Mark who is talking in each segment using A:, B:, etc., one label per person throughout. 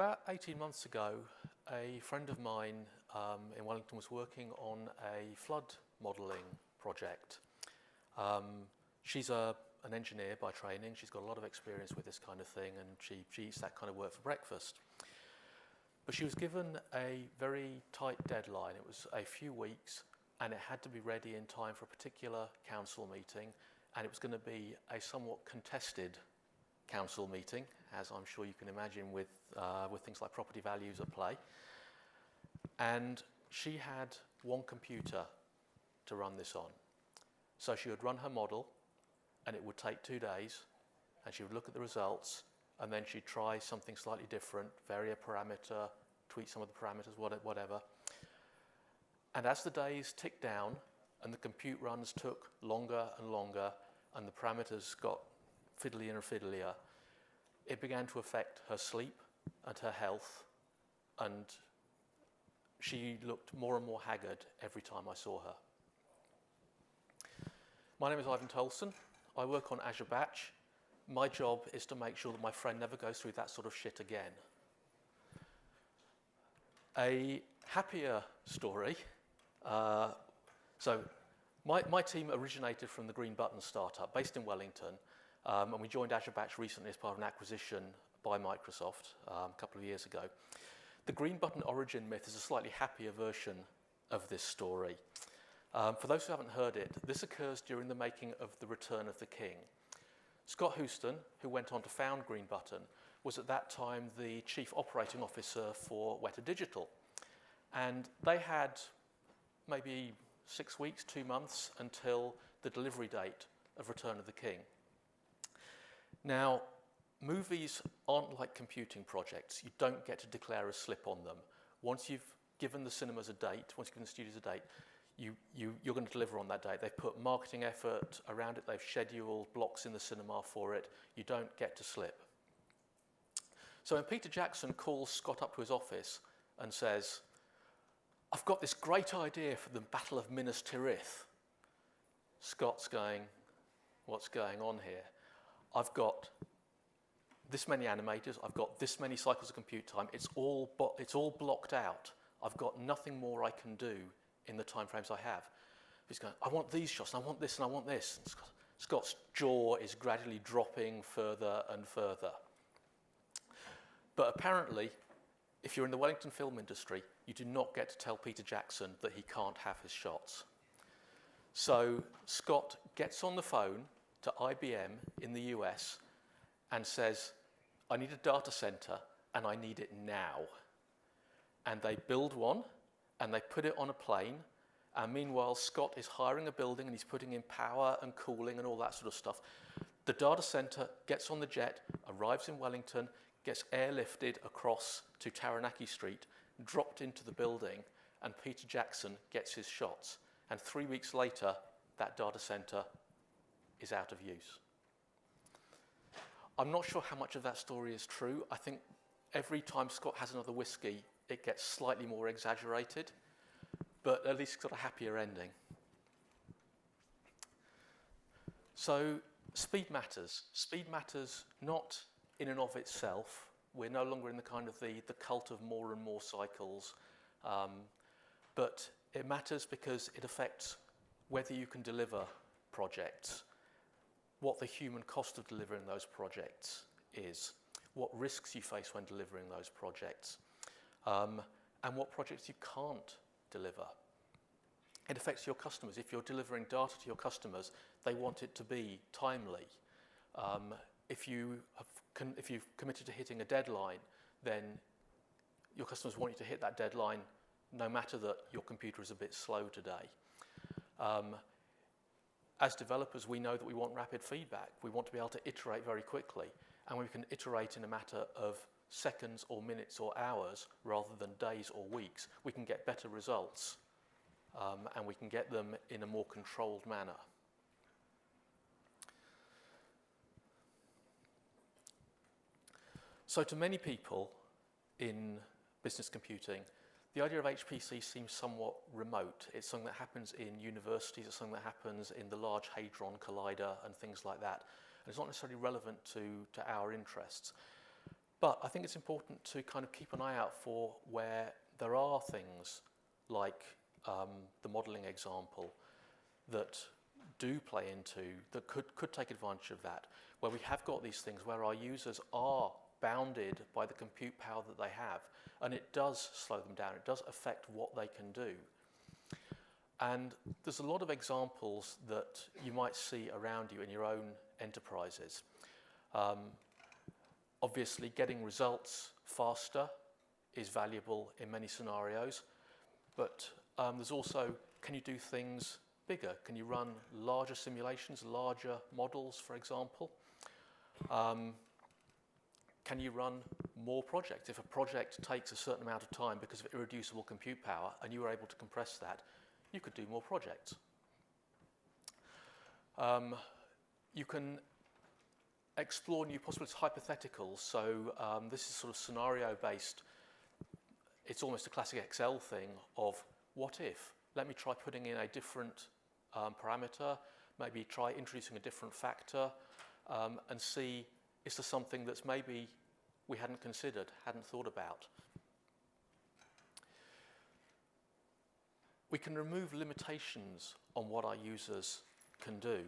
A: About 18 months ago, a friend of mine in Wellington was working on a flood modelling project. She's an engineer by training. She's got a lot of experience with this kind of thing, and she eats that kind of work for breakfast. But she was given a very tight deadline. It was a few weeks, and it had to be ready in time for a particular council meeting, and it was going to be a somewhat contested council meeting, as I'm sure you can imagine with things like property values at play. And she had one computer to run this on. So she would run her model, and it would take 2 days, and she would look at the results, and then she'd try something slightly different, vary a parameter, tweak some of the parameters, whatever. And as the days ticked down, and the compute runs took longer and longer, and the parameters got fiddlier and fiddlier, it began to affect her sleep and her health, and she looked more and more haggard every time I saw her. My name is Ivan Tolson. I work on Azure Batch. My job is to make sure that my friend never goes through that sort of shit again. A happier story. So my team originated from the Green Button startup based in Wellington, and we joined Azure Batch recently as part of an acquisition by Microsoft a couple of years ago. The Green Button origin myth is a slightly happier version of this story. For those who haven't heard it, this occurs during the making of The Return of the King. Scott Houston, who went on to found Green Button, was at that time the Chief Operating Officer for Weta Digital. And they had maybe 6 weeks, 2 months until the delivery date of Return of the King. Now, movies aren't like computing projects. You don't get to declare a slip on them. Once you've given the cinemas a date, once you've given the studios a date, you're going to deliver on that date. They've put marketing effort around it. They've scheduled blocks in the cinema for it. You don't get to slip. So when Peter Jackson calls Scott up to his office and says, "I've got this great idea for the Battle of Minas Tirith," Scott's going, "What's going on here? I've got this many animators. I've got this many cycles of compute time. It's all blocked out. I've got nothing more I can do in the timeframes I have." He's going, "I want these shots, and I want this, and I want this." And Scott's jaw is gradually dropping further and further. But apparently, if you're in the Wellington film industry, you do not get to tell Peter Jackson that he can't have his shots. So Scott gets on the phone to IBM in the US and says, "I need a data center, and I need it now." And they build one, and they put it on a plane, and meanwhile Scott is hiring a building and he's putting in power and cooling and all that sort of stuff. The data center gets on the jet, arrives in Wellington, gets airlifted across to Taranaki Street, dropped into the building, and Peter Jackson gets his shots. And 3 weeks later, that data center is out of use. I'm not sure how much of that story is true. I think every time Scott has another whiskey, it gets slightly more exaggerated, but at least it's got a happier ending. So speed matters. Speed matters not in and of itself. We're no longer in the kind of the cult of more and more cycles, but it matters because it affects whether you can deliver projects, what the human cost of delivering those projects is, what risks you face when delivering those projects, and what projects you can't deliver. It affects your customers. If you're delivering data to your customers, they want it to be timely. If you've committed to hitting a deadline, then your customers want you to hit that deadline no matter that your computer is a bit slow today. As developers, we know that we want rapid feedback. We want to be able to iterate very quickly, and we can iterate in a matter of seconds or minutes or hours rather than days or weeks. We can get better results, and we can get them in a more controlled manner. So to many people in business computing, the idea of HPC seems somewhat remote. It's something that happens in universities, it's something that happens in the Large Hadron Collider and things like that. And it's not necessarily relevant to our interests. But I think it's important to kind of keep an eye out for where there are things like the modelling example that do play into, that could take advantage of that, where we have got these things where our users are bounded by the compute power that they have, and it does slow them down, it does affect what they can do. And there's a lot of examples that you might see around you in your own enterprises. Obviously, getting results faster is valuable in many scenarios, but there's also, can you do things bigger? Can you run larger simulations, larger models, for example? Can you run more projects? If a project takes a certain amount of time because of irreducible compute power and you were able to compress that, you could do more projects. You can explore new possibilities, hypotheticals. So this is sort of scenario-based. It's almost a classic Excel thing of what if? Let me try putting in a different parameter, maybe try introducing a different factor, and see, is there something that's maybe we hadn't considered, hadn't thought about. We can remove limitations on what our users can do.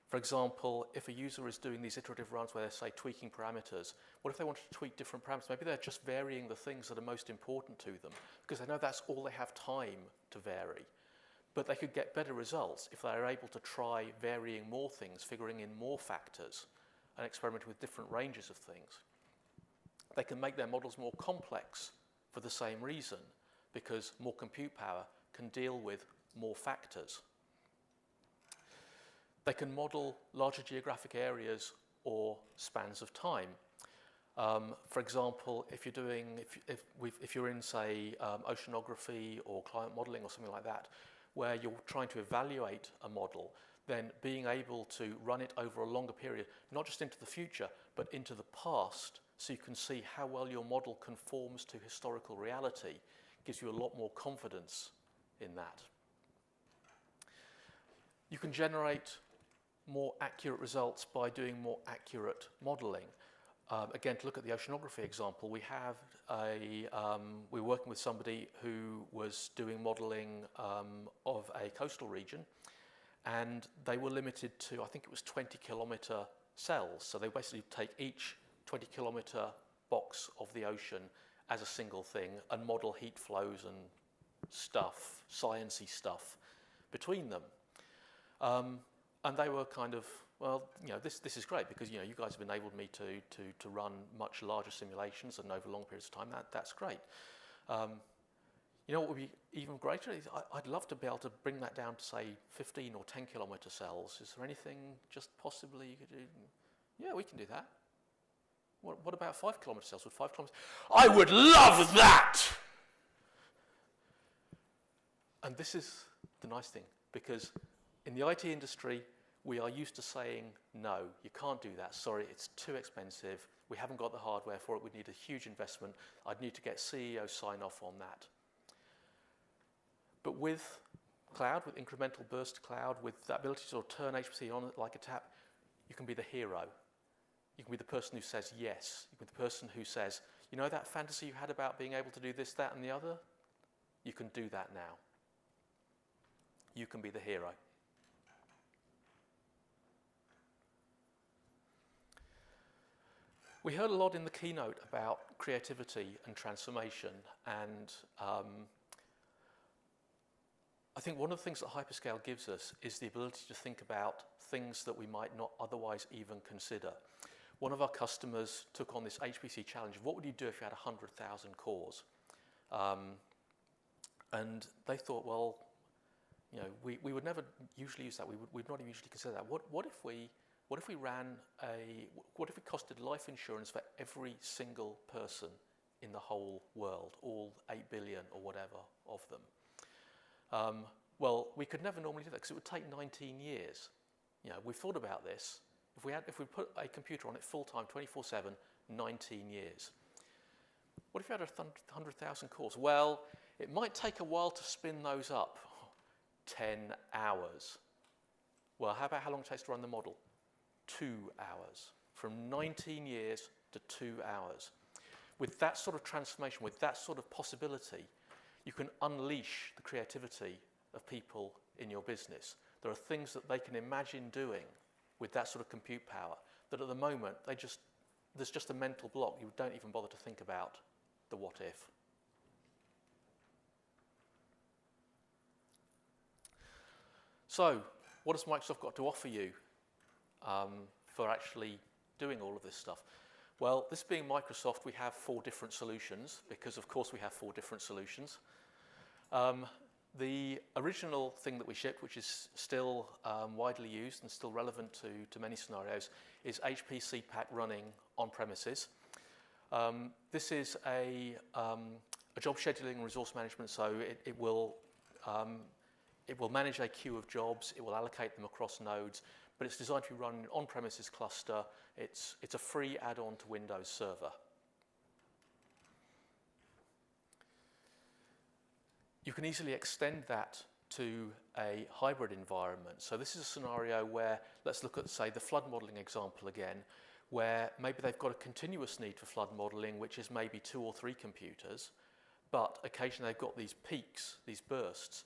A: For example, if a user is doing these iterative runs where they're, say, tweaking parameters, what if they wanted to tweak different parameters? Maybe they're just varying the things that are most important to them because they know that's all they have time to vary. But they could get better results if they're able to try varying more things, figuring in more factors, and experimenting with different ranges of things. They can make their models more complex for the same reason because more compute power can deal with more factors. They can model larger geographic areas or spans of time. For example, if you're in, say, oceanography or climate modeling or something like that, where you're trying to evaluate a model, then being able to run it over a longer period, not just into the future, but into the past, so you can see how well your model conforms to historical reality, gives you a lot more confidence in that. You can generate more accurate results by doing more accurate modelling. Again, to look at the oceanography example, we're working with somebody who was doing modelling of a coastal region, and they were limited to, I think it was 20-kilometre cells. So they basically take each 20-kilometre box of the ocean as a single thing and model heat flows and stuff, sciencey stuff, between them. And they were kind of, well, you know, this is great because, you know, you guys have enabled me to run much larger simulations and over long periods of time. That's great. You know what would be even greater is I'd love to be able to bring that down to, say, 15 or 10-kilometre cells. Is there anything just possibly you could do? Yeah, we can do that. What about 5-kilometre cells? Would 5 kilometres? I would love that! And this is the nice thing, because in the IT industry, we are used to saying, no, you can't do that. Sorry, it's too expensive. We haven't got the hardware for it. We'd need a huge investment. I'd need to get CEO sign-off on that. But with cloud, with incremental burst cloud, with the ability to sort of turn HPC on like a tap, you can be the hero. You can be the person who says yes. You can be the person who says, you know that fantasy you had about being able to do this, that, and the other? You can do that now. You can be the hero. We heard a lot in the keynote about creativity and transformation, and I think one of the things that hyperscale gives us is the ability to think about things that we might not otherwise even consider. One of our customers took on this HPC challenge of what would you do if you had 100,000 cores? And they thought, well, you know, we would never usually use that. We'd not usually consider that. What if we costed life insurance for every single person in the whole world, all 8 billion or whatever of them? Well, we could never normally do that because it would take 19 years. You know, we've thought about this. If we put a computer on it full time, 24/7, 19 years. What if you had 100,000 cores? Well, it might take a while to spin those up. 10 hours. Well, how about how long it takes to run the model? 2 hours. from 19 years to 2 hours. With that sort of transformation, with that sort of possibility, you can unleash the creativity of people in your business. There are things that they can imagine doing with that sort of compute power that at the moment, there's just a mental block. You don't even bother to think about the what if. So, what has Microsoft got to offer you for actually doing all of this stuff? Well, this being Microsoft, we have 4 different solutions, because of course we have 4 different solutions. The original thing that we shipped, which is still widely used and still relevant to many scenarios, is HP CPAC running on premises. This is a job scheduling and resource management, so it will manage a queue of jobs, it will allocate them across nodes, but it's designed to be run in an on-premises cluster. It's a free add-on to Windows Server. You can easily extend that to a hybrid environment. So this is a scenario where, let's look at, say, the flood modelling example again, where maybe they've got a continuous need for flood modelling, which is maybe 2 or 3 computers, but occasionally they've got these peaks, these bursts.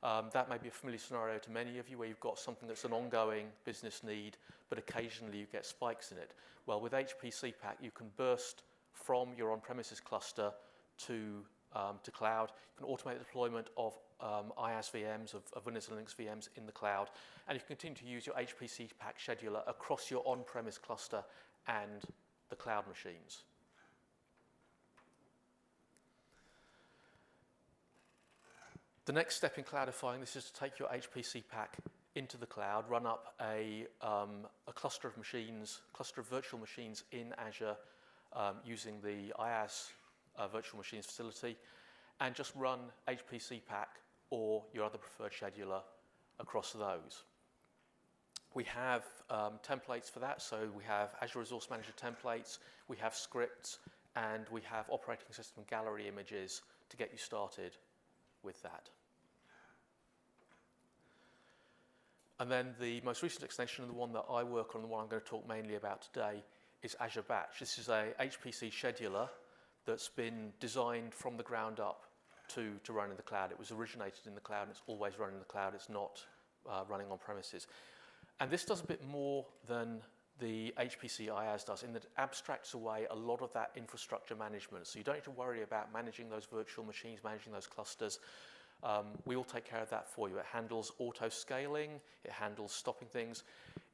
A: That may be a familiar scenario to many of you, where you've got something that's an ongoing business need, but occasionally you get spikes in it. Well, with HP CPAC, you can burst from your on-premises cluster to cloud. You can automate the deployment of IaaS VMs, of Windows and Linux VMs in the cloud, and you can continue to use your HP CPAC scheduler across your on-premise cluster and the cloud machines. The next step in cloudifying this is to take your HP CPAC into the cloud, run up a cluster of machines, cluster of virtual machines in Azure using the IaaS virtual machines facility, and just run HP CPAC or your other preferred scheduler across those. We have templates for that, so we have Azure Resource Manager templates, we have scripts, and we have operating system gallery images to get you started with that. And then the most recent extension, and the one that I work on, the one I'm going to talk mainly about today, is Azure Batch. This is a HPC scheduler that's been designed from the ground up to run in the cloud. It was originated in the cloud, and it's always run in the cloud. It's not running on premises. And this does a bit more than the HPC IaaS does, in that it abstracts away a lot of that infrastructure management. So you don't need to worry about managing those virtual machines, managing those clusters. We will take care of that for you. It handles auto-scaling, it handles stopping things.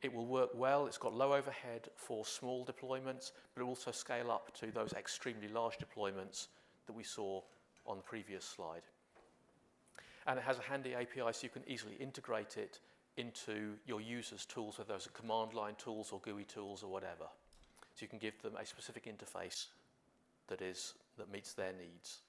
A: It will work well, it's got low overhead for small deployments, but it will also scale up to those extremely large deployments that we saw on the previous slide. And it has a handy API, so you can easily integrate it into your users' tools, whether those are command line tools or GUI tools or whatever. So you can give them a specific interface that meets their needs.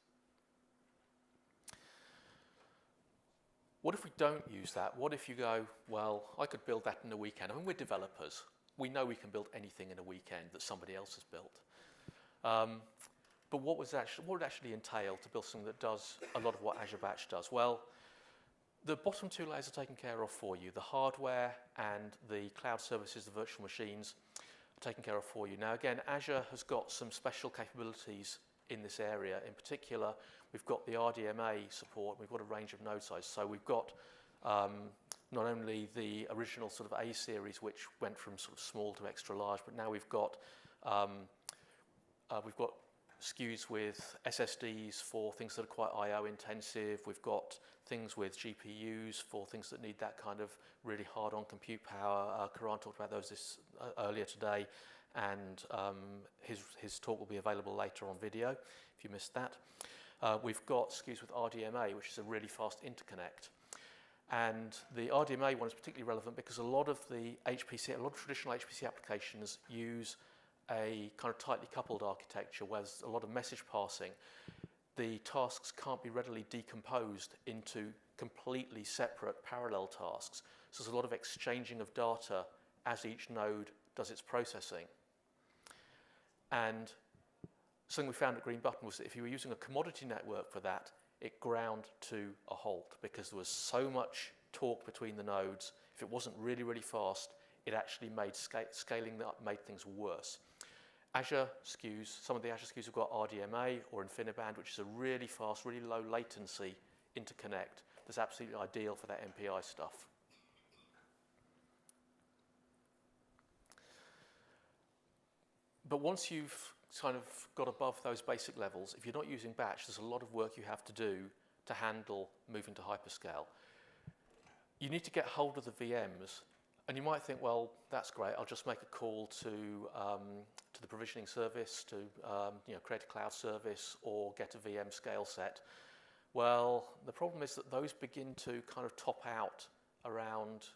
A: What if we don't use that? What if you go, well, I could build that in a weekend? I mean, we're developers. We know we can build anything in a weekend that somebody else has built. But what would it actually entail to build something that does a lot of what Azure Batch does? Well, the bottom 2 layers are taken care of for you. The hardware and the cloud services, the virtual machines, are taken care of for you. Now, again, Azure has got some special capabilities in this area. In particular, we've got the RDMA support, we've got a range of node sizes. So we've got not only the original sort of A series, which went from sort of small to extra large, but now we've got SKUs with SSDs for things that are quite I/O intensive. We've got things with GPUs for things that need that kind of really hard-on compute power. Karan talked about those earlier today, and his talk will be available later on video if you missed that. We've got SKUs with RDMA, which is a really fast interconnect. And the RDMA one is particularly relevant because a lot of traditional HPC applications use a kind of tightly coupled architecture where there's a lot of message passing. The tasks can't be readily decomposed into completely separate parallel tasks. So there's a lot of exchanging of data as each node does its processing. And something we found at Green Button was that if you were using a commodity network for that, it ground to a halt because there was so much talk between the nodes. If it wasn't really, really fast, it actually made scaling that made things worse. Azure SKUs, some of the Azure SKUs have got RDMA or InfiniBand, which is a really fast, really low latency interconnect that's absolutely ideal for that MPI stuff. But once you've kind of got above those basic levels, if you're not using batch, there's a lot of work you have to do to handle moving to hyperscale. You need to get hold of the VMs, and you might think, well, that's great. I'll just make a call to the provisioning service to create a cloud service or get a VM scale set. Well, the problem is that those begin to kind of top out around,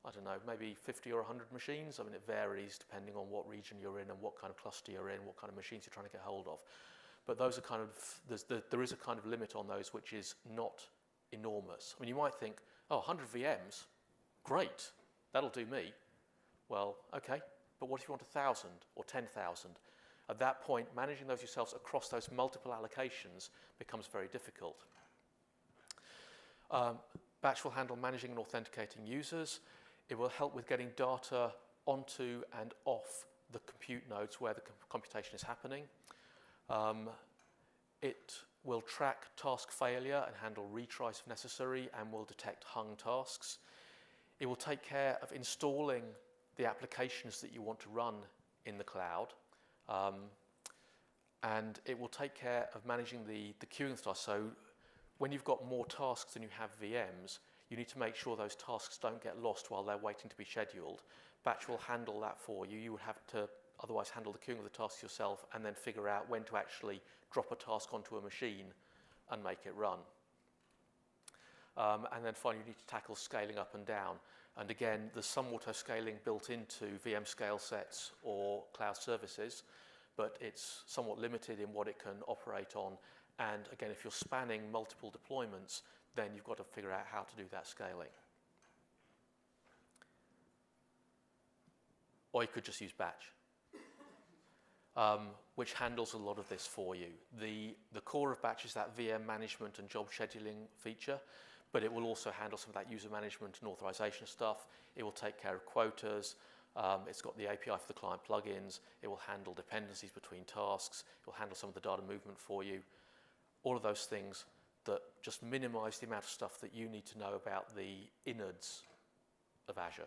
A: I don't know, maybe 50 or 100 machines. I mean, it varies depending on what region you're in and what kind of cluster you're in, what kind of machines you're trying to get hold of. But those are kind of, there is a kind of limit on those which is not enormous. I mean, you might think, oh, 100 VMs, great, that'll do me. Well, okay, but what if you want 1,000 or 10,000? At that point, managing those yourselves across those multiple allocations becomes very difficult. Batch will handle managing and authenticating users. It will help with getting data onto and off the compute nodes where the computation is happening. It will track task failure and handle retries if necessary, and will detect hung tasks. It will take care of installing the applications that you want to run in the cloud. And it will take care of managing the queuing tasks. So when you've got more tasks than you have VMs, you need to make sure those tasks don't get lost while they're waiting to be scheduled. Batch will handle that for you. You would have to otherwise handle the queuing of the tasks yourself and then figure out when to actually drop a task onto a machine and make it run. And then finally, you need to tackle scaling up and down. And again, there's some auto-scaling built into VM scale sets or cloud services, but it's somewhat limited in what it can operate on. And again, if you're spanning multiple deployments, then you've got to figure out how to do that scaling. Or you could just use batch, which handles a lot of this for you. The core of batch is that VM management and job scheduling feature, but it will also handle some of that user management and authorization stuff. It will take care of quotas. It's got the API for the client plugins. It will handle dependencies between tasks. It will handle some of the data movement for you. All of those things that just minimize the amount of stuff that you need to know about the innards of Azure.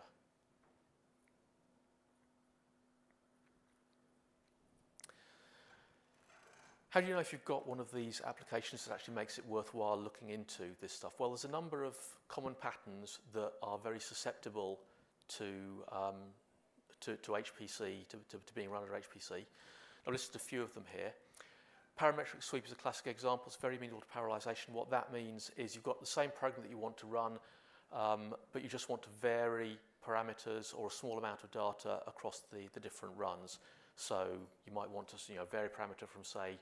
A: How do you know if you've got one of these applications that actually makes it worthwhile looking into this stuff? Well, there's a number of common patterns that are very susceptible to HPC, to being run under HPC. I've listed a few of them here. Parametric sweep is a classic example. It's very amenable to parallelization. What that means is you've got the same program that you want to run, but you just want to vary parameters or a small amount of data across the different runs. So you might want to vary parameter from, say,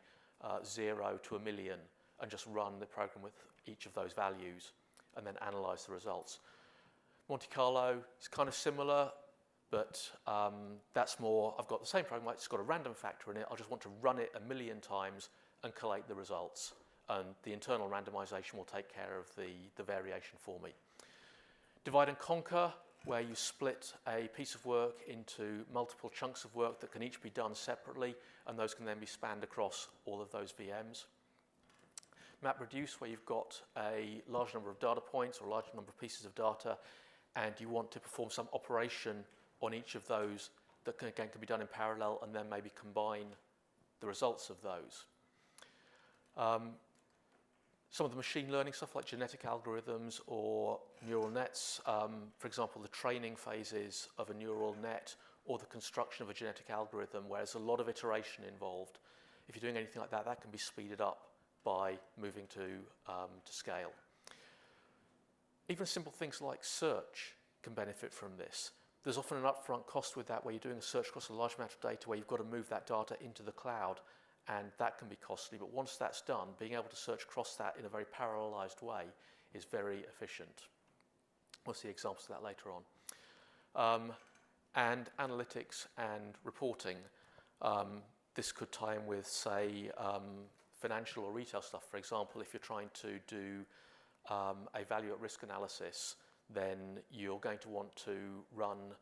A: 0 to 1,000,000 and just run the program with each of those values and then analyze the results. Monte Carlo is kind of similar, but that's more, I've got the same program, it's got a random factor in it, I just want to run it 1,000,000 times and collate the results. And the internal randomization will take care of the variation for me. Divide and conquer, where you split a piece of work into multiple chunks of work that can each be done separately, and those can then be spanned across all of those VMs. Map reduce, where you've got a large number of data points or a large number of pieces of data, and you want to perform some operation on each of those that again can be done in parallel, and then maybe combine the results of those. Some of the machine learning stuff like genetic algorithms or neural nets, for example, the training phases of a neural net or the construction of a genetic algorithm, where there's a lot of iteration involved. If you're doing anything like that, that can be speeded up by moving to scale. Even simple things like search can benefit from this. There's often an upfront cost with that, where you're doing a search across a large amount of data, where you've got to move that data into the cloud, and that can be costly. But once that's done, being able to search across that in a very parallelized way is very efficient. We'll see examples of that later on. And analytics and reporting. This could tie in with, say, financial or retail stuff. For example, if you're trying to do a value at risk analysis, then you're going to want to run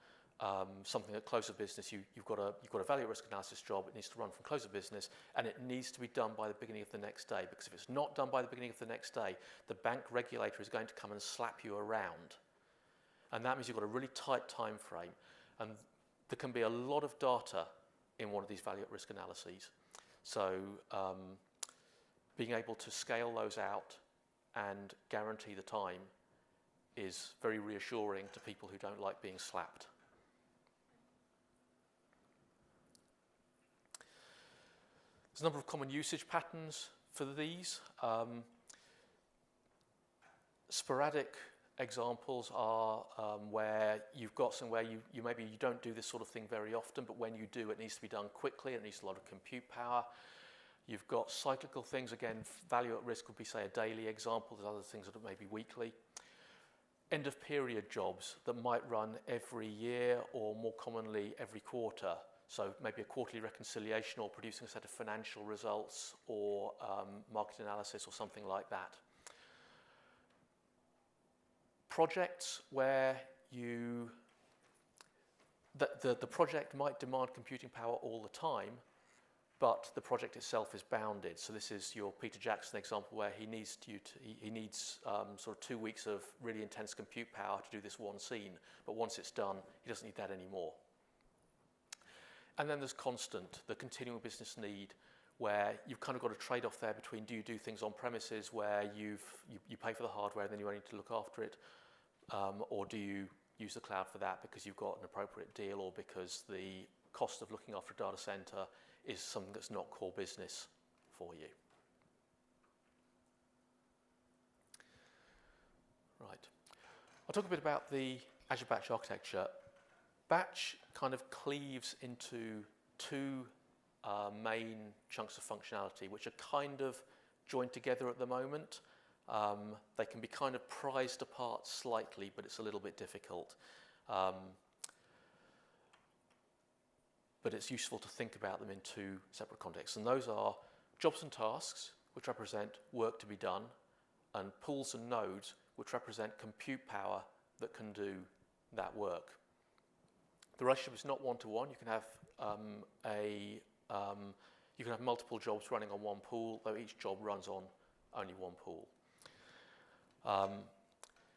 A: something at close of business, you've got a value risk analysis job. It needs to run from close of business, and it needs to be done by the beginning of the next day, because if it's not done by the beginning of the next day, the bank regulator is going to come and slap you around. And that means you've got a really tight time frame, and there can be a lot of data in one of these value at risk analyses. So being able to scale those out and guarantee the time is very reassuring to people who don't like being slapped. There's a number of common usage patterns for these. Sporadic examples are where you've got somewhere you maybe you don't do this sort of thing very often, but when you do, it needs to be done quickly. It needs a lot of compute power. You've got cyclical things. Again, value at risk would be, say, a daily example. There's other things that are maybe weekly. End of period jobs that might run every year, or more commonly every quarter. So maybe a quarterly reconciliation, or producing a set of financial results, or market analysis, or something like that. Projects where the project might demand computing power all the time, but the project itself is bounded. So this is your Peter Jackson example, where he needs sort of 2 weeks of really intense compute power to do this one scene, but once it's done, he doesn't need that anymore. And then there's constant, the continuing business need, where you've kind of got a trade-off there between, do you do things on premises where you pay for the hardware and then you only need to look after it, or do you use the cloud for that because you've got an appropriate deal, or because the cost of looking after a data center is something that's not core business for you. Right. I'll talk a bit about the Azure Batch architecture. Batch kind of cleaves into two main chunks of functionality, which are kind of joined together at the moment. They can be kind of prized apart slightly, but it's a little bit difficult. But it's useful to think about them in two separate contexts. And those are jobs and tasks, which represent work to be done, and pools and nodes, which represent compute power that can do that work. The relationship is not one-to-one. You can have multiple jobs running on one pool, though each job runs on only one pool.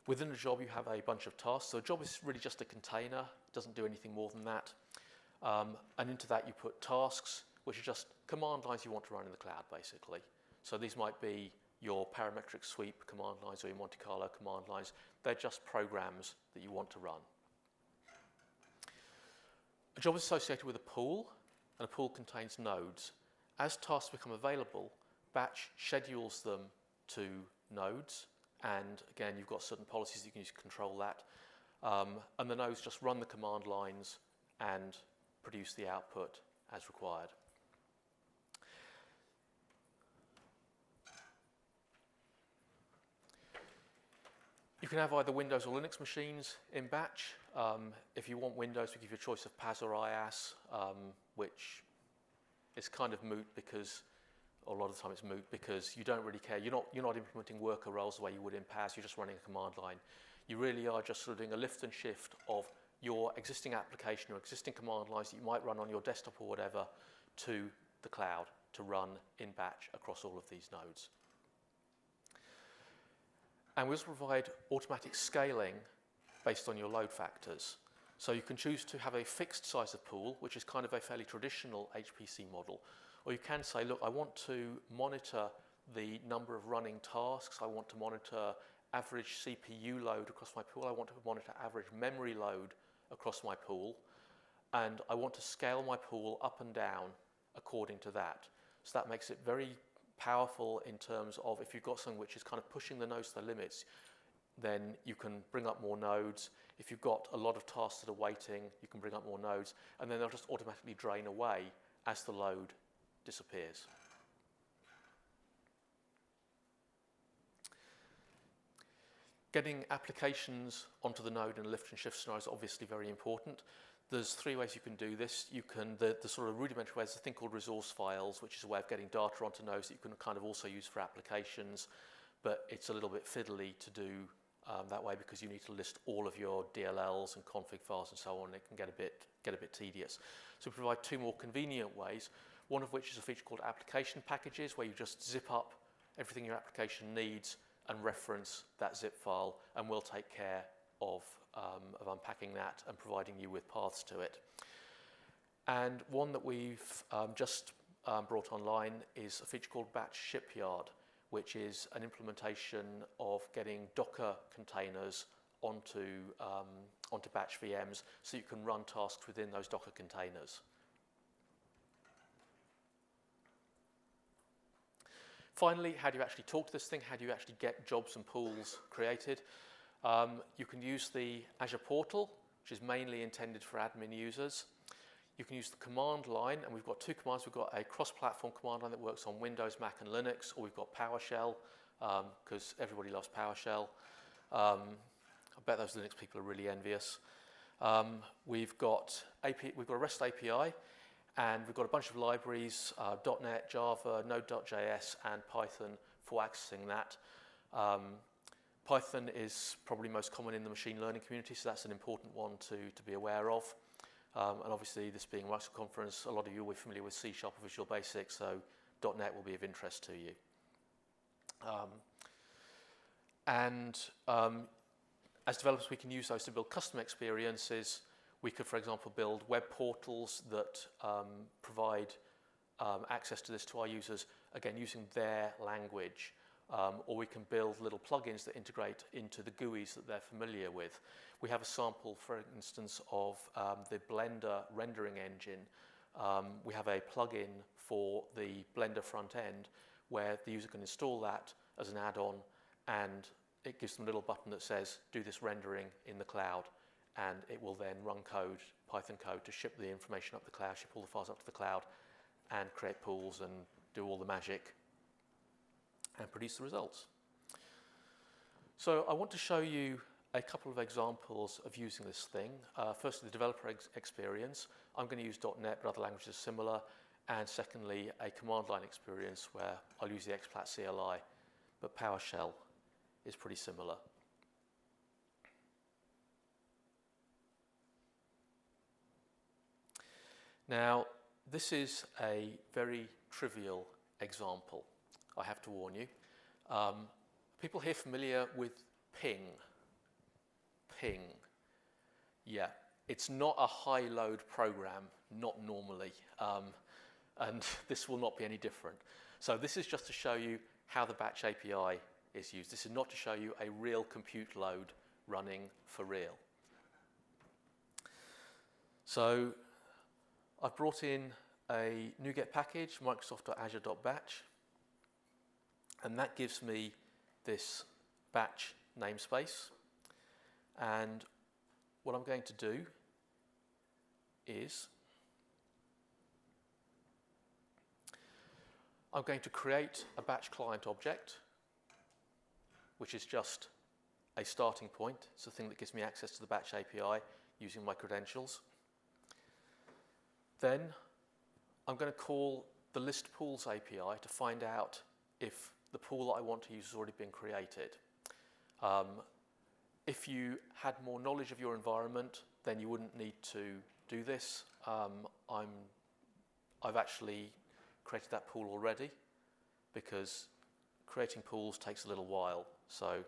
A: Within a job, you have a bunch of tasks. So a job is really just a container. It doesn't do anything more than that. And into that, you put tasks, which are just command lines you want to run in the cloud, basically. So these might be your parametric sweep command lines or your Monte Carlo command lines. They're just programs that you want to run. A job is associated with a pool, and a pool contains nodes. As tasks become available, Batch schedules them to nodes, and again, you've got certain policies you can use to control that. And the nodes just run the command lines and produce the output as required. You can have either Windows or Linux machines in Batch. If you want Windows, we give you a choice of PAS or IaaS, which is kind of moot because, or a lot of the time it's moot because you don't really care. You're not implementing worker roles the way you would in PAS. You're just running a command line. You really are just sort of doing a lift and shift of your existing application or existing command lines that you might run on your desktop or whatever to the cloud to run in Batch across all of these nodes. And we also provide automatic scaling based on your load factors. So you can choose to have a fixed size of pool, which is kind of a fairly traditional HPC model. Or you can say, look, I want to monitor the number of running tasks. I want to monitor average CPU load across my pool. I want to monitor average memory load across my pool. And I want to scale my pool up and down according to that. So that makes it very powerful in terms of if you've got something which is kind of pushing the nodes to the limits, then you can bring up more nodes. If you've got a lot of tasks that are waiting, you can bring up more nodes, and then they'll just automatically drain away as the load disappears. Getting applications onto the node in a lift and shift scenario is obviously very important. There's three ways you can do this. You can, the sort of rudimentary way is a thing called resource files, which is a way of getting data onto nodes that you can kind of also use for applications, but it's a little bit fiddly to do that way, because you need to list all of your DLLs and config files and so on. It can get a bit tedious. So we provide two more convenient ways, one of which is a feature called application packages, where you just zip up everything your application needs and reference that zip file, and we'll take care of unpacking that and providing you with paths to it. And one that we've just brought online is a feature called Batch Shipyard, which is an implementation of getting Docker containers onto batch VMs so you can run tasks within those Docker containers. Finally, how do you actually talk to this thing? How do you actually get jobs and pools created? You can use the Azure portal, which is mainly intended for admin users. You can use the command line, and we've got two commands. We've got a cross-platform command line that works on Windows, Mac, and Linux, or we've got PowerShell, because everybody loves PowerShell. I bet those Linux people are really envious. We've got a REST API, and we've got a bunch of libraries, .NET, Java, Node.js, and Python for accessing that. Python is probably most common in the machine learning community, so that's an important one to be aware of. And obviously, this being a Microsoft conference, a lot of you will be familiar with C# or Visual Basic, so .NET will be of interest to you. As developers, we can use those to build custom experiences. We could, for example, build web portals that provide access to this to our users, again, using their language. Or we can build little plugins that integrate into the GUIs that they're familiar with. We have a sample, for instance, of the Blender rendering engine. We have a plugin for the Blender front end where the user can install that as an add-on, and it gives them a little button that says, do this rendering in the cloud, and it will then run code, Python code, to ship the information up the cloud, ship all the files up to the cloud, and create pools and do all the magic and produce the results. So I want to show you a couple of examples of using this thing. Firstly, the developer experience. I'm going to use .NET, but other languages are similar. And secondly, a command line experience where I'll use the explat CLI, but PowerShell is pretty similar. Now, this is a very trivial example, I have to warn you. People here familiar with ping? Ping. Yeah, it's not a high-load program, not normally, and this will not be any different. So this is just to show you how the batch API is used. This is not to show you a real compute load running for real. So I've brought in a NuGet package, Microsoft.azure.batch, and that gives me this batch namespace. And what I'm going to do is I'm going to create a batch client object, which is just a starting point. It's the thing that gives me access to the batch API using my credentials. Then I'm going to call the list pools API to find out if the pool that I want to use has already been created. If you had more knowledge of your environment, then you wouldn't need to do this. I've actually created that pool already because creating pools takes a little while, so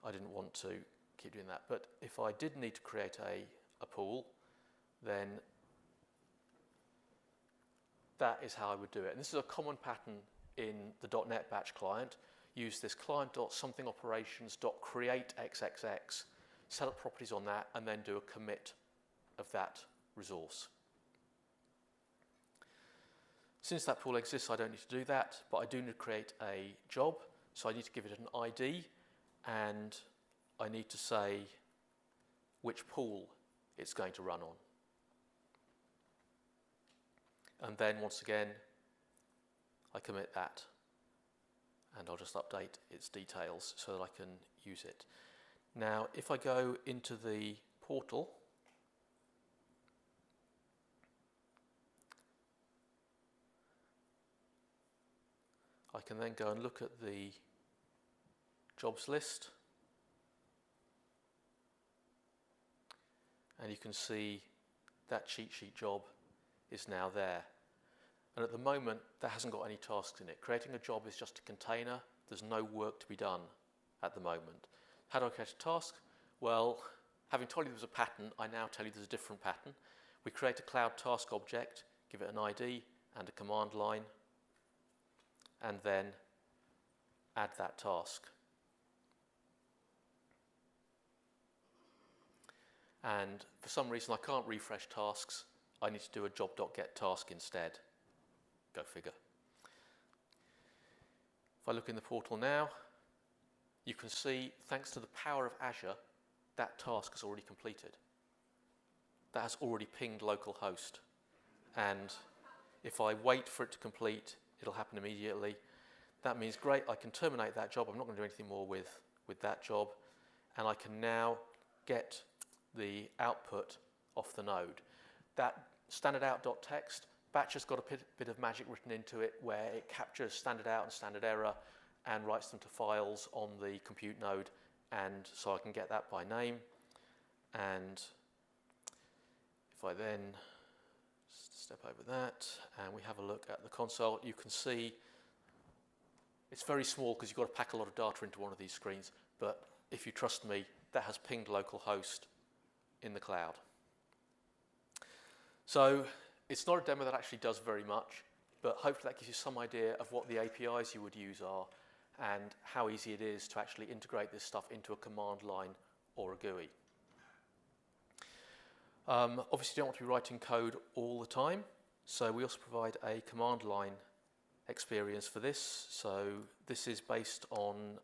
A: I didn't want to keep doing that. But if I did need to create a pool, then that is how I would do it. And this is a common pattern in the .NET batch client. Use this client.somethingoperations.createXXX, set up properties on that, and then do a commit of that resource. Since that pool exists, I don't need to do that, but I do need to create a job. So I need to give it an ID, and I need to say which pool it's going to run on. And then once again, I commit that, and I'll just update its details so that I can use it. Now, if I go into the portal, I can then go and look at the jobs list, and you can see that cheat sheet job is now there. And at the moment, that hasn't got any tasks in it. Creating a job is just a container. There's no work to be done at the moment. How do I create a task? Well, having told you there was a pattern, I now tell you there's a different pattern. We create a cloud task object, give it an ID and a command line, and then add that task. And for some reason, I can't refresh tasks. I need to do a job.getTask instead. Go figure. If I look in the portal now, you can see, thanks to the power of Azure, that task is already completed. That has already pinged localhost. And if I wait for it to complete, it'll happen immediately. That means, great, I can terminate that job. I'm not going to do anything more with that job. And I can now get the output off the node. That standard out.txt, Batch has got a bit of magic written into it where it captures standard out and standard error and writes them to files on the compute node, and so I can get that by name. And if I then step over that and we have a look at the console, you can see it's very small because you've got to pack a lot of data into one of these screens, but if you trust me, that has pinged localhost in the cloud. So it's not a demo that actually does very much, but hopefully that gives you some idea of what the APIs you would use are and how easy it is to actually integrate this stuff into a command line or a GUI. Obviously you don't want to be writing code all the time, so we also provide a command line experience for this. So this is based on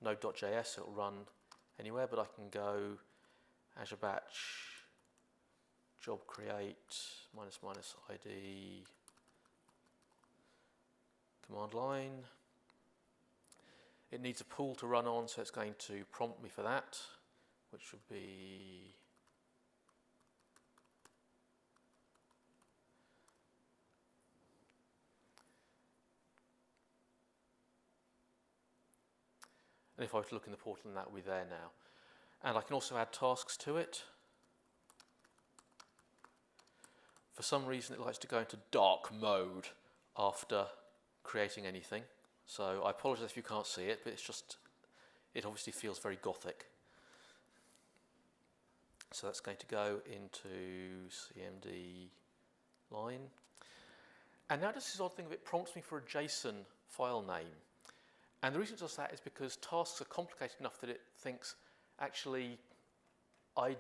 A: node.js. It'll run anywhere, but I can go Azure Batch, job create, --ID, command line. It needs a pool to run on, so it's going to prompt me for that, which would be and if I were to look in the portal, then that would be there now. And I can also add tasks to it. For some reason, it likes to go into dark mode after creating anything. So I apologize if you can't see it, but it's just, it obviously feels very gothic. So that's going to go into CMD line. And now does this odd thing of it prompts me for a JSON file name. And the reason it does that is because tasks are complicated enough that it thinks, actually, I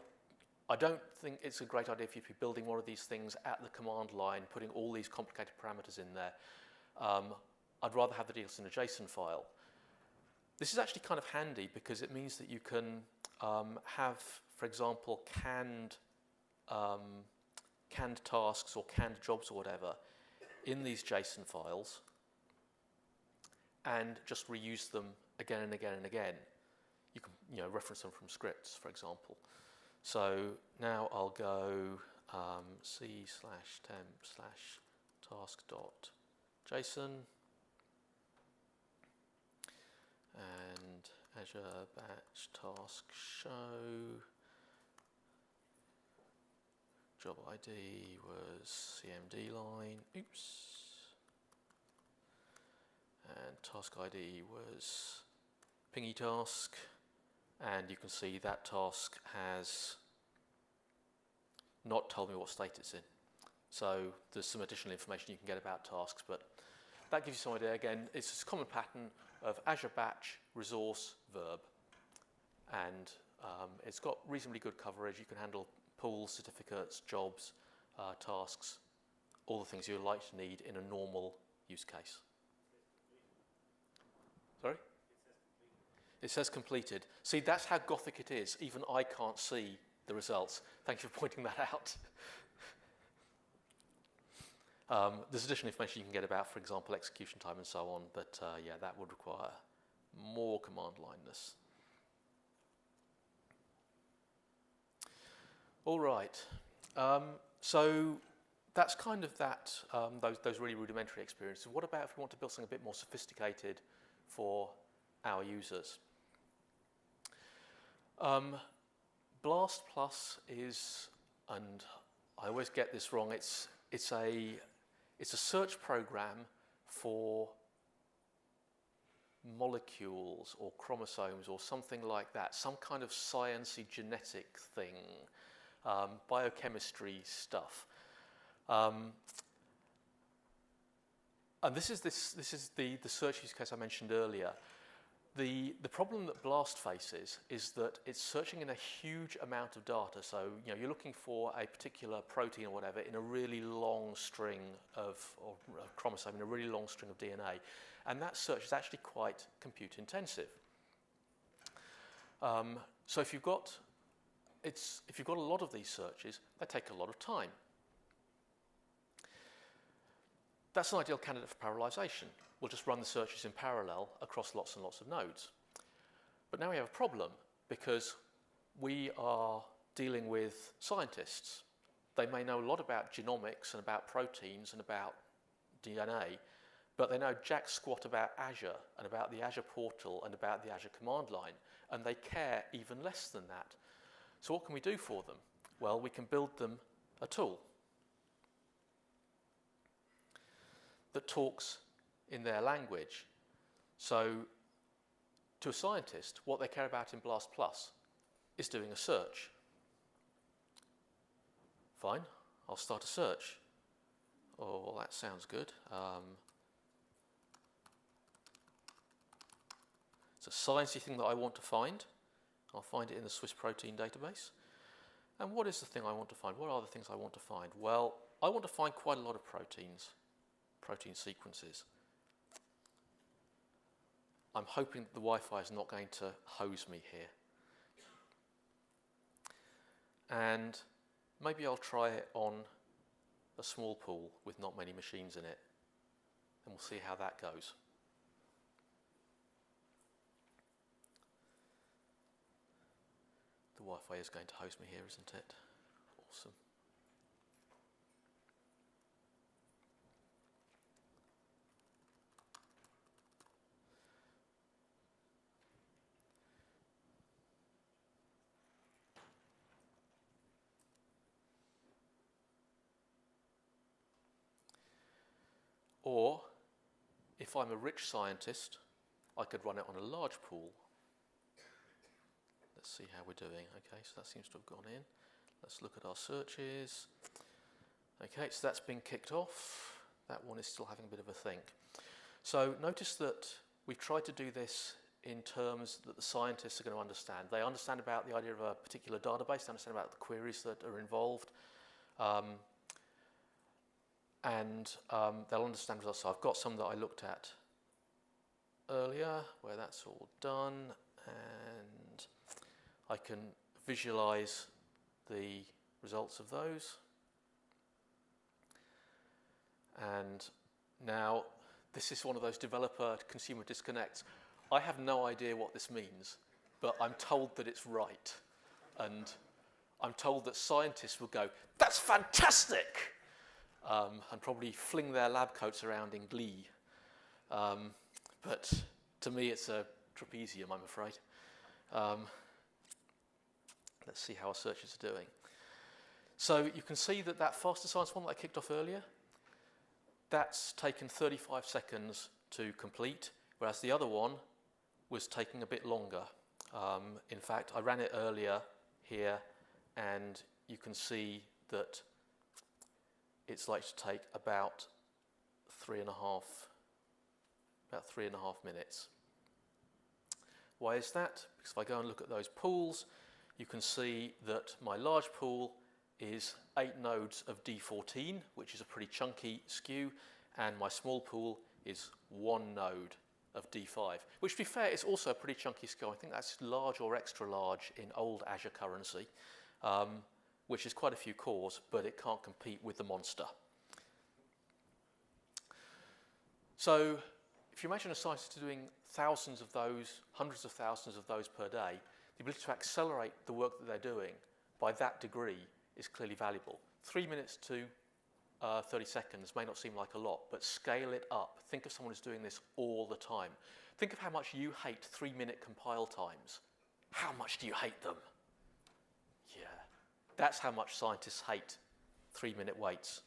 A: don't think it's a great idea for you to be building one of these things at the command line, putting all these complicated parameters in there. I'd rather have the details in a JSON file. This is actually kind of handy because it means that you can have, for example, canned tasks or canned jobs or whatever in these JSON files and just reuse them again and again and again. You can reference them from scripts, for example. So now I'll go c/temp/task.json and Azure Batch Task Show. Job ID was CMD line. Oops. And task ID was pingy task. And you can see that task has not told me what state it's in. So there's some additional information you can get about tasks, but that gives you some idea. Again, it's a common pattern of Azure Batch, resource, verb. And it's got reasonably good coverage. You can handle pools, certificates, jobs, tasks, all the things you'd like to need in a normal use case. Sorry? It says completed. See, that's how gothic it is. Even I can't see the results. Thank you for pointing that out. There's additional information you can get about, for example, execution time and so on, but yeah, that would require more command lineness. All right. So that's kind of that, those really rudimentary experiences. What about if we want to build something a bit more sophisticated for our users? BLAST Plus is, and I always get this wrong, it's a search program for molecules or chromosomes or something like that, some kind of sciencey genetic thing, biochemistry stuff. And this is the search use case I mentioned earlier. The problem that BLAST faces is that it's searching in a huge amount of data. So you're looking for a particular protein or whatever in a really long string or a chromosome in a really long string of DNA, and that search is actually quite compute intensive. So if you've got a lot of these searches, they take a lot of time. That's an ideal candidate for parallelization. We'll just run the searches in parallel across lots and lots of nodes. But now we have a problem because we are dealing with scientists. They may know a lot about genomics and about proteins and about DNA, but they know jack squat about Azure and about the Azure portal and about the Azure command line, and they care even less than that. So what can we do for them? Well, we can build them a tool that talks in their language. So to a scientist, what they care about in BLAST Plus is doing a search. Fine, I'll start a search. Oh, well, that sounds good. It's a sciencey thing that I want to find. I'll find it in the Swiss protein database. And what is the thing I want to find? What are the things I want to find? Well, I want to find quite a lot of proteins, protein sequences. I'm hoping that the Wi-Fi is not going to hose me here. And maybe I'll try it on a small pool with not many machines in it, and we'll see how that goes. The Wi-Fi is going to hose me here, isn't it? Awesome. Or, if I'm a rich scientist, I could run it on a large pool. Let's see how we're doing. Okay, so that seems to have gone in. Let's look at our searches. Okay, so that's been kicked off. That one is still having a bit of a think. So notice that we've tried to do this in terms that the scientists are going to understand. They understand about the idea of a particular database, they understand about the queries that are involved, and they'll understand results. So I've got some that I looked at earlier where that's all done, and I can visualize the results of those. And now this is one of those developer-consumer disconnects. I have no idea what this means, but I'm told that it's right. And I'm told that scientists will go, "That's fantastic!" And probably fling their lab coats around in glee. But to me, it's a trapezium, I'm afraid. Let's see how our searches are doing. So you can see that that faster science one that I kicked off earlier, that's taken 35 seconds to complete, whereas the other one was taking a bit longer. In fact, I ran it earlier here, and you can see that it's likely to take about three and a half minutes. Why is that? Because if I go and look at those pools, you can see that my large pool is 8 nodes of D14, which is a pretty chunky skew, and my small pool is 1 node of D5, which, to be fair, is also a pretty chunky skew. I think that's large or extra large in old Azure currency, which is quite a few cores, but it can't compete with the monster. So if you imagine a scientist doing thousands of those, hundreds of thousands of those per day, the ability to accelerate the work that they're doing by that degree is clearly valuable. 3 minutes to 30 seconds may not seem like a lot, but scale it up. Think of someone who's doing this all the time. Think of how much you hate 3-minute compile times. How much do you hate them? That's how much scientists hate 3-minute waits.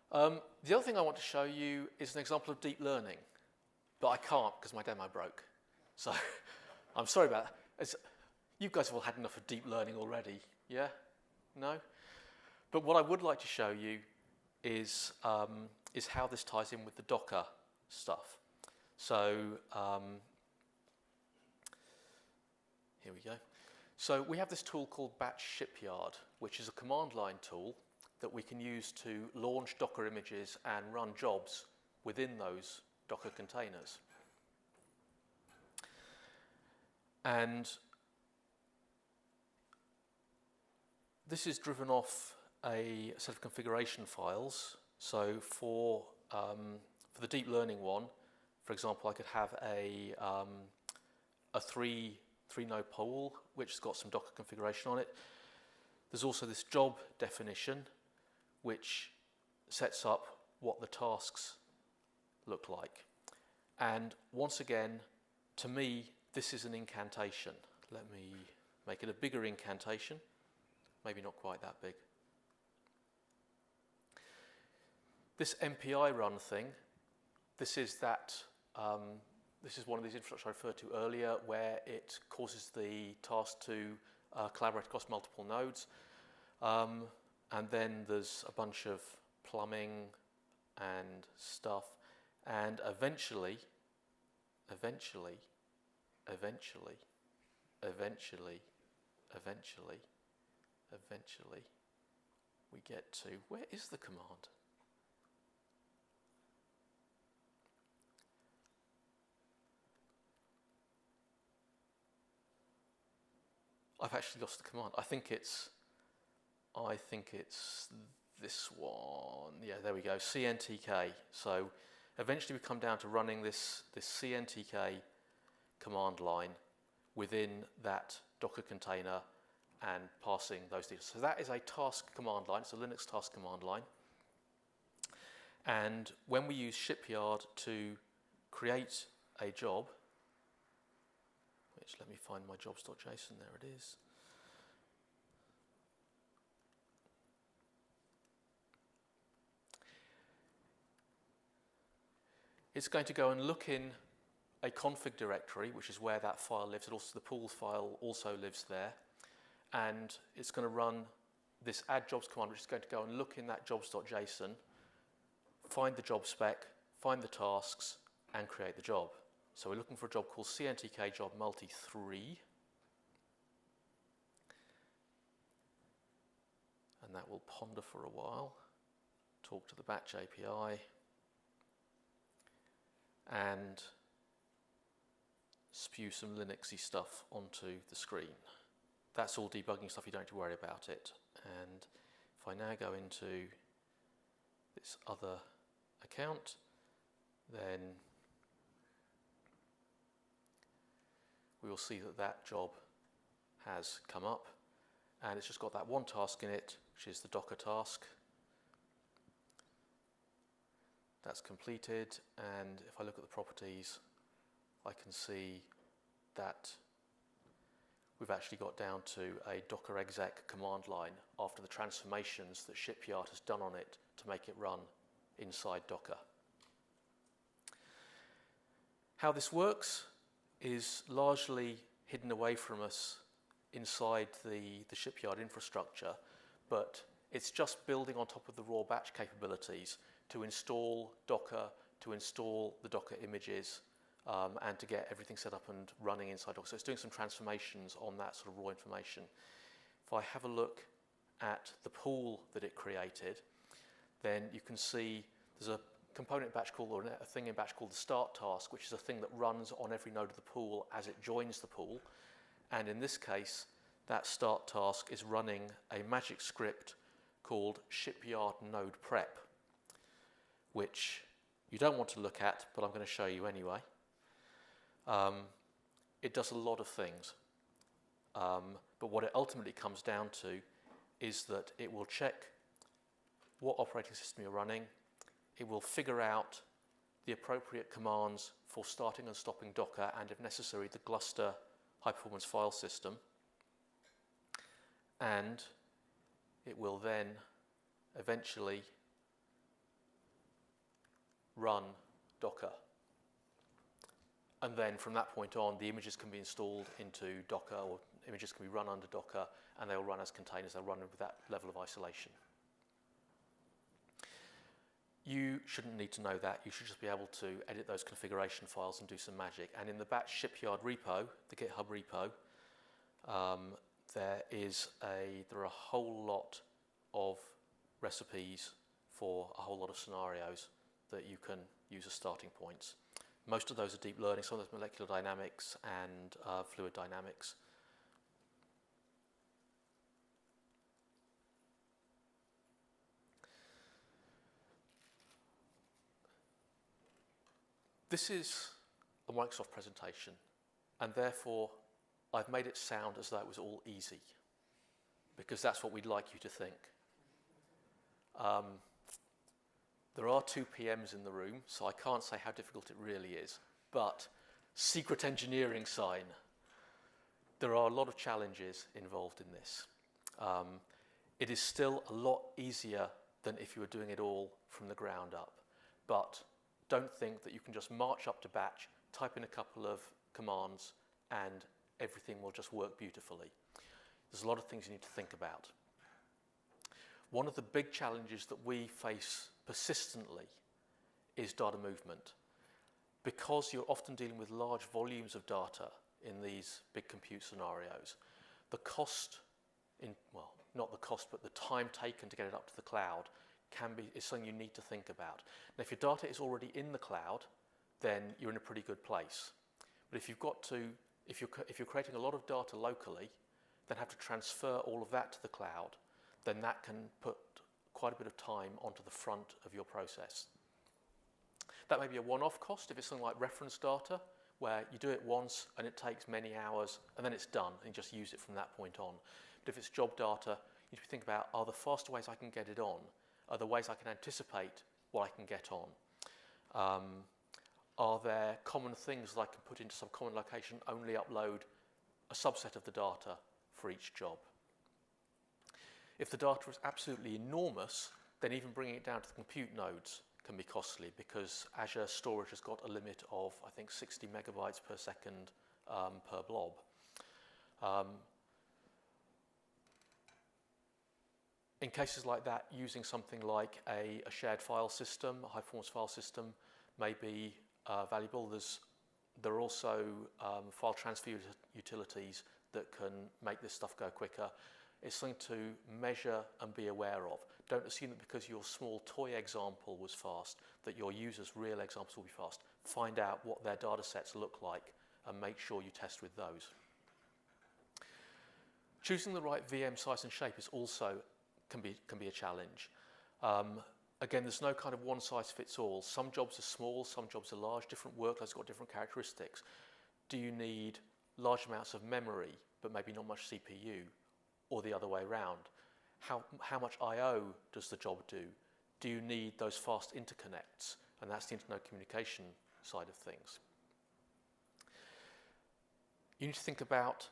A: The other thing I want to show you is an example of deep learning, but I can't because my demo broke. So I'm sorry about that. You guys have all had enough of deep learning already, yeah? No? But what I would like to show you is how this ties in with the Docker stuff. So here we go. So we have this tool called Batch Shipyard, which is a command line tool that we can use to launch Docker images and run jobs within those Docker containers. And this is driven off a set of configuration files. So for the deep learning one, for example, I could have a 3-node pool which has got some Docker configuration on it. There's also this job definition which sets up what the tasks look like. And once again, to me, this is an incantation. Let me make it a bigger incantation, maybe not quite that big. This MPI run thing, this is one of these infrastructures I referred to earlier where it causes the task to collaborate across multiple nodes. And then there's a bunch of plumbing and stuff. And eventually, we get to, where is the command? I've actually lost the command. I think it's this one. Yeah, there we go, CNTK. So eventually we come down to running this CNTK command line within that Docker container and passing those details. So that is a task command line. It's a Linux task command line. And when we use Shipyard to create a job, which, let me find my jobs.json, there it is. It's going to go and look in a config directory, which is where that file lives. And also the pool file also lives there. And it's going to run this add jobs command, which is going to go and look in that jobs.json, find the job spec, find the tasks, and create the job. So we're looking for a job called CNTK job multi3. And that will ponder for a while, talk to the batch API, and spew some Linuxy stuff onto the screen. That's all debugging stuff, you don't have to worry about it. And if I now go into this other account, then we will see that that job has come up, and it's just got that one task in it, which is the Docker task. That's completed, and if I look at the properties, I can see that we've actually got down to a docker exec command line after the transformations that Shipyard has done on it to make it run inside Docker. How this works is largely hidden away from us inside the Shipyard infrastructure, but it's just building on top of the raw batch capabilities to install Docker, to install the Docker images, and to get everything set up and running inside Docker. So it's doing some transformations on that sort of raw information. If I have a look at the pool that it created, then you can see there's a component batch called, or a thing in batch called the start task, which is a thing that runs on every node of the pool as it joins the pool. And in this case, that start task is running a magic script called Shipyard node prep, which you don't want to look at, but I'm going to show you anyway. It does a lot of things, but what it ultimately comes down to is that it will check what operating system you're running. It will figure out the appropriate commands for starting and stopping Docker, and if necessary, the Gluster high-performance file system. and it will then eventually run Docker. And then from that point on, the images can be installed into Docker, or images can be run under Docker, and they'll run as containers. They'll run with that level of isolation. You shouldn't need to know that. You should just be able to edit those configuration files and do some magic. And in the batch shipyard repo, the GitHub repo, there are a whole lot of recipes for a whole lot of scenarios that you can use as starting points. Most of those are deep learning, some of those molecular dynamics and fluid dynamics. This is a Microsoft presentation, and therefore I've made it sound as though it was all easy, because that's what we'd like you to think. There are 2 PMs in the room, so I can't say how difficult it really is, but secret engineering sign. There are a lot of challenges involved in this. It is still a lot easier than if you were doing it all from the ground up, but don't think that you can just march up to batch, type in a couple of commands, and everything will just work beautifully. There's a lot of things you need to think about. One of the big challenges that we face persistently is data movement. Because you're often dealing with large volumes of data in these big compute scenarios, the cost, not the cost, but the time taken to get it up to the cloud is something you need to think about. Now, if your data is already in the cloud, then you're in a pretty good place. But if you're creating a lot of data locally, then have to transfer all of that to the cloud, then that can put quite a bit of time onto the front of your process. That may be a one-off cost if it's something like reference data, where you do it once and it takes many hours and then it's done and you just use it from that point on. But if it's job data, you need to think about, are there faster ways I can get it on? Are there ways I can anticipate what I can get on? Are there common things that I can put into some common location, only upload a subset of the data for each job? If the data is absolutely enormous, then even bringing it down to the compute nodes can be costly, because Azure storage has got a limit of, I think, 60 megabytes per second per blob. In cases like that, using something like a shared file system, a high-performance file system, may be valuable. There are also file transfer utilities that can make this stuff go quicker. It's something to measure and be aware of. Don't assume that because your small toy example was fast, that your users' real examples will be fast. Find out what their data sets look like and make sure you test with those. Choosing the right VM size and shape is also can be a challenge. Again, there's no kind of one size fits all. Some jobs are small, some jobs are large, different workloads have got different characteristics. Do you need large amounts of memory but maybe not much CPU, or the other way around? How much I/O does the job do? Do you need those fast interconnects? And that's the internet communication side of things. You need to think about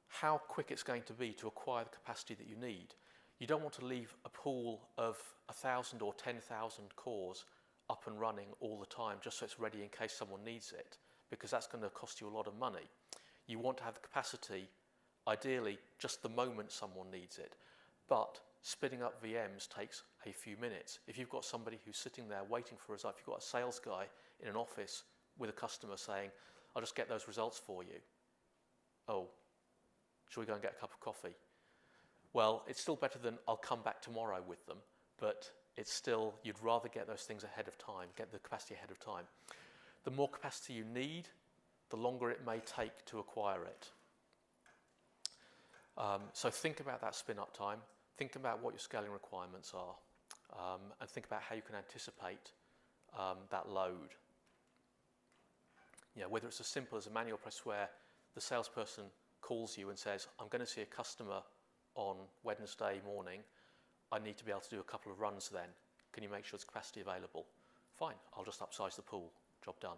A: how quick it's going to be to acquire the capacity that you need. You don't want to leave a pool of 1,000 or 10,000 cores up and running all the time just so it's ready in case someone needs it, because that's going to cost you a lot of money. You want to have the capacity, ideally, just the moment someone needs it. But spinning up VMs takes a few minutes. If you've got somebody who's sitting there waiting for a result, if you've got a sales guy in an office with a customer saying, I'll just get those results for you. Oh, shall we go and get a cup of coffee? Well, it's still better than I'll come back tomorrow with them, but it's still, you'd rather get those things ahead of time, get the capacity ahead of time. The more capacity you need, the longer it may take to acquire it. So think about that spin-up time, think about what your scaling requirements are, and think about how you can anticipate that load. You know, whether it's as simple as a manual process where the salesperson calls you and says, I'm going to see a customer on Wednesday morning, I need to be able to do a couple of runs then. Can you make sure there's capacity available? Fine, I'll just upsize the pool, job done.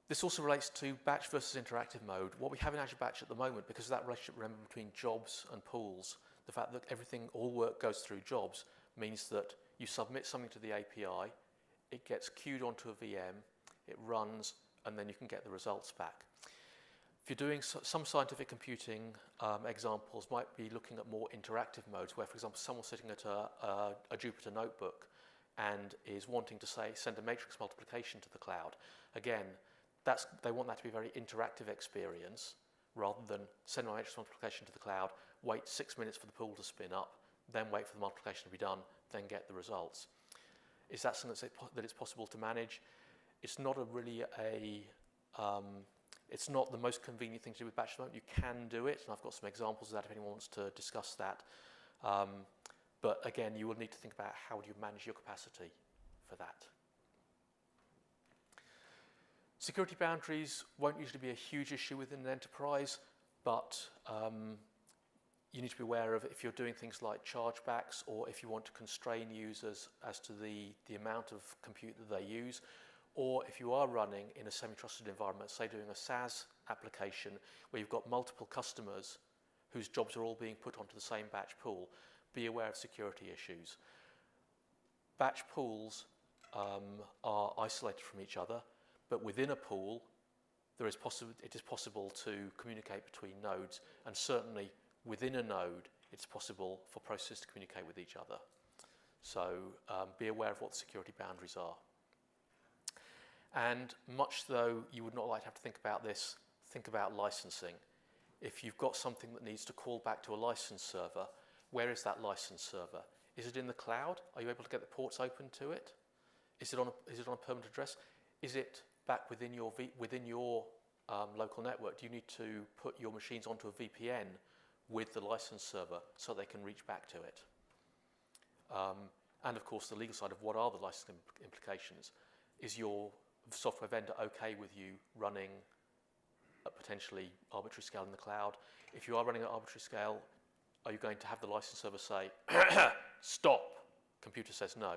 A: This also relates to batch versus interactive mode. What we have in Azure Batch at the moment, because of that relationship, remember, between jobs and pools, the fact that all work goes through jobs means that you submit something to the API, it gets queued onto a VM, it runs, and then you can get the results back. If you're doing some scientific computing examples, might be looking at more interactive modes, where, for example, someone's sitting at a Jupyter notebook and is wanting to, say, send a matrix multiplication to the cloud. Again, they want that to be a very interactive experience, rather than send my matrix multiplication to the cloud, wait 6 minutes for the pool to spin up, then wait for the multiplication to be done, then get the results. Is that something that it's possible to manage? It's not it's not the most convenient thing to do with batch at the moment. You can do it, and I've got some examples of that if anyone wants to discuss that. But again, you will need to think about how do you manage your capacity for that. Security boundaries won't usually be a huge issue within an enterprise, but you need to be aware of if you're doing things like chargebacks, or if you want to constrain users as to the amount of compute that they use, or if you are running in a semi-trusted environment, say doing a SaaS application where you've got multiple customers whose jobs are all being put onto the same batch pool, be aware of security issues. Batch pools are isolated from each other, but within a pool, it is possible to communicate between nodes, and certainly within a node, it's possible for processes to communicate with each other. So be aware of what the security boundaries are. And much though you would not like to have to think about this, think about licensing. If you've got something that needs to call back to a license server, where is that license server? Is it in the cloud? Are you able to get the ports open to it? Is it on a permanent address? Is it back within your local network? Do you need to put your machines onto a VPN with the license server so they can reach back to it? And of course, the legal side of what are the licensing implications? Is your software vendor okay with you running at potentially arbitrary scale in the cloud? If you are running at arbitrary scale, are you going to have the license server say, stop? Computer says no.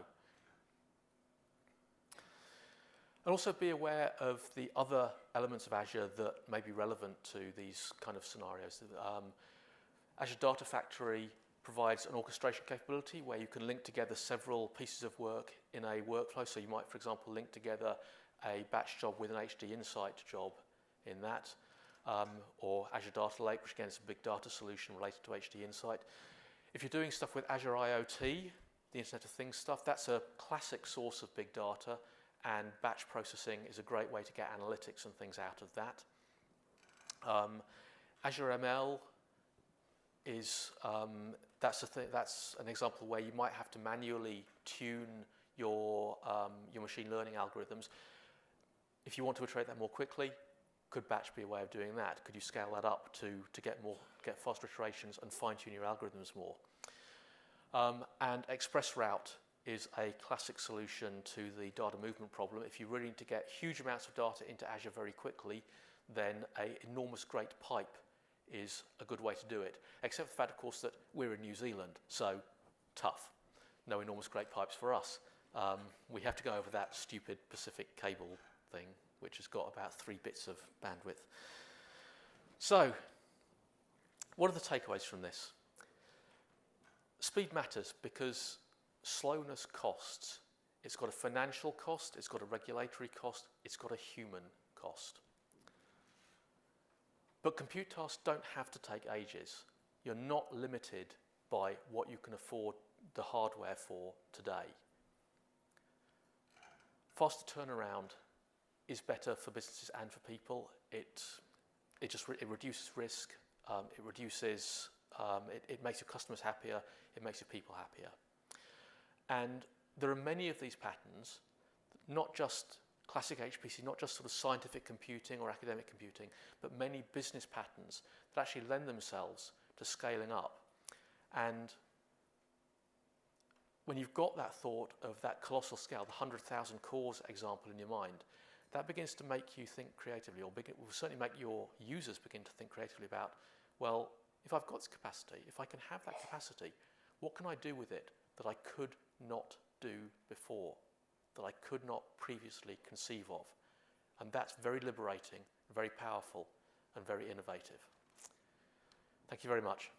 A: And also be aware of the other elements of Azure that may be relevant to these kind of scenarios. Azure Data Factory provides an orchestration capability where you can link together several pieces of work in a workflow. So you might, for example, link together a batch job with an HD Insight job in that, or Azure Data Lake, which again is a big data solution related to HD Insight. If you're doing stuff with Azure IoT, the Internet of Things stuff, that's a classic source of big data, and batch processing is a great way to get analytics and things out of that. Azure ML is that's an example where you might have to manually tune your machine learning algorithms. If you want to iterate that more quickly, could batch be a way of doing that? Could you scale that up to get faster iterations and fine-tune your algorithms more? And ExpressRoute is a classic solution to the data movement problem. If you really need to get huge amounts of data into Azure very quickly, then an enormous great pipe is a good way to do it. Except for the fact, of course, that we're in New Zealand, so tough. No enormous great pipes for us. We have to go over that stupid Pacific cable thing, which has got about 3 bits of bandwidth. So, what are the takeaways from this? Speed matters because slowness costs. It's got a financial cost, it's got a regulatory cost, it's got a human cost. But compute tasks don't have to take ages. You're not limited by what you can afford the hardware for today. Faster turnaround is better for businesses and for people. It reduces risk. It makes your customers happier. It makes your people happier. And there are many of these patterns, not just classic HPC, not just sort of scientific computing or academic computing, but many business patterns that actually lend themselves to scaling up. And when you've got that thought of that colossal scale, the 100,000 cores example in your mind, that begins to make you think creatively, or will certainly make your users begin to think creatively about, well, if I've got this capacity, if I can have that capacity, what can I do with it that I could not do before, that I could not previously conceive of? And that's very liberating, very powerful, and very innovative. Thank you very much.